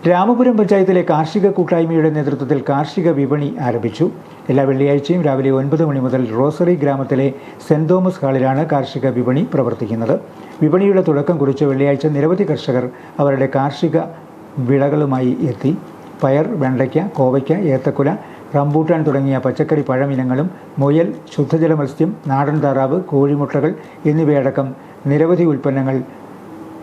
രാമപുരം പഞ്ചായത്തിലെ കാർഷിക കൂട്ടായ്മയുടെ നേതൃത്വത്തിൽ കാർഷിക വിപണി ആരംഭിച്ചു. എല്ലാ വെള്ളിയാഴ്ചയും രാവിലെ 9 മണി മുതൽ റോസറി ഗ്രാമത്തിലെ സെന്റ് തോമസ് ഹാളിലാണ് കാർഷിക വിപണി പ്രവർത്തിക്കുന്നത്. വിപണിയുടെ തുടക്കം കുറിച്ച് വെള്ളിയാഴ്ച നിരവധി കർഷകർ അവരുടെ കാർഷിക വിളകളുമായി എത്തി. പയർ, വെണ്ടയ്ക്ക, കോവയ്ക്ക, ഏത്തക്കുല, റംബൂട്ടാൻ തുടങ്ങിയ പച്ചക്കറി പഴമിനങ്ങളും മുയൽ, ശുദ്ധജല മത്സ്യം, നാടൻ താറാവ്, കോഴിമുട്ടകൾ എന്നിവയടക്കം നിരവധി ഉൽപ്പന്നങ്ങൾ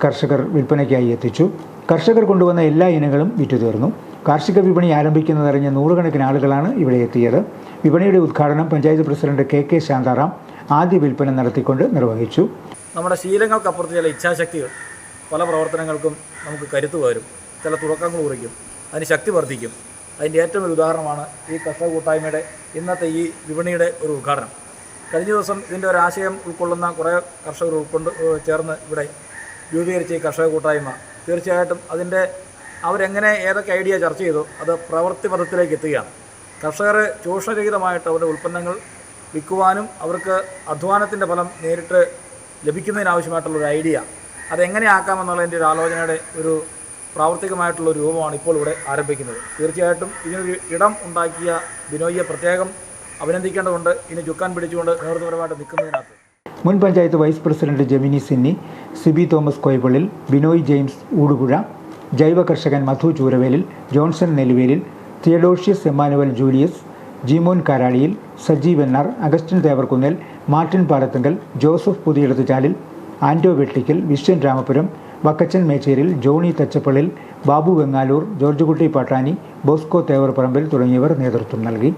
കർഷകർ വിൽപ്പനയ്ക്കായി എത്തിച്ചു. കർഷകർ കൊണ്ടുവന്ന എല്ലാ ഇനങ്ങളും വിറ്റുതീർന്നു. കാർഷിക വിപണി ആരംഭിക്കുന്നതറിഞ്ഞ നൂറുകണക്കിന് ആളുകളാണ് ഇവിടെ എത്തിയത്. വിപണിയുടെ ഉദ്ഘാടനം പഞ്ചായത്ത് പ്രസിഡന്റ് കെ ശാന്താറാം ആദ്യ വിൽപ്പന നടത്തിക്കൊണ്ട് നിർവഹിച്ചു. നമ്മുടെ ശീലങ്ങൾക്കപ്പുറത്ത് ചില ഇച്ഛാശക്തികൾ പല പ്രവർത്തനങ്ങൾക്കും നമുക്ക് കരുത്തു വരും, ചില തുടക്കങ്ങൾ കുറിക്കും, അതിന് ശക്തി വർദ്ധിക്കും. അതിൻ്റെ ഏറ്റവും ഒരു ഉദാഹരണമാണ് ഈ കർഷക കൂട്ടായ്മയുടെ ഇന്നത്തെ ഈ വിപണിയുടെ ഒരു ഉദ്ഘാടനം. കഴിഞ്ഞ ദിവസം ഇതിൻ്റെ ഒരു ആശയം ഉൾക്കൊള്ളുന്ന കുറേ കർഷകർ ചേർന്ന് ഇവിടെ രൂപീകരിച്ച ഈ കർഷക കൂട്ടായ്മ തീർച്ചയായിട്ടും അവരെങ്ങനെ ഏതൊക്കെ ഐഡിയ ചർച്ച ചെയ്തോ അത് പ്രവൃത്തി പദത്തിലേക്ക് എത്തുകയാണ്. കർഷകർ ചൂഷണരഹിതമായിട്ട് അവരുടെ ഉൽപ്പന്നങ്ങൾ വിൽക്കുവാനും അവർക്ക് അധ്വാനത്തിൻ്റെ ഫലം നേരിട്ട് ലഭിക്കുന്നതിനാവശ്യമായിട്ടുള്ളൊരു ഐഡിയ അതെങ്ങനെ ആക്കാമെന്നുള്ളതിൻ്റെ ഒരു ആലോചനയുടെ ഒരു പ്രാവർത്തികമായിട്ടുള്ള രൂപമാണ് ഇപ്പോൾ ഇവിടെ ആരംഭിക്കുന്നത്. തീർച്ചയായിട്ടും ഇതിനൊരു ഇടം ഉണ്ടാക്കിയ ബിനോയിയെ പ്രത്യേകം അഭിനന്ദിക്കേണ്ടതുണ്ട്. ഇനി ചുക്കാൻ പിടിച്ചുകൊണ്ട് നേതൃത്വപരമായിട്ട് നിൽക്കുന്നതിനകത്ത് മുൻ പഞ്ചായത്ത് വൈസ് പ്രസിഡന്റ് ജെമിനി സിന്നി, സിബി തോമസ് കോയപ്പള്ളിൽ, ബിനോയ് ജെയിംസ് ഊടുപുഴ, ജൈവ കർഷകൻ മധു ചൂരവേലിൽ, ജോൺസൺ നെല്ലുവേലിൽ, തിയഡോഷ്യസ് എമ്മാനുവൽ ജൂലിയസ്, ജീമോൻ കാരാളിയിൽ, സജി വെന്നാർ, അഗസ്റ്റിൻ തേവർക്കുന്നേൽ, മാർട്ടിൻ പാലത്തുങ്കൽ, ജോസഫ് പുതിയെടുത്തുചാലിൽ, ആൻറ്റോ വെട്ടിക്കൽ, വിശ്വൻ രാമപുരം, വക്കച്ചൻ മേച്ചേരിൽ, ജോണി തച്ചപ്പള്ളിൽ, ബാബു വെങ്ങാലൂർ, ജോർജ് കുട്ടി പാട്ടാനി, ബോസ്കോ തേവർപ്പറമ്പിൽ തുടങ്ങിയവർ നേതൃത്വം നൽകി.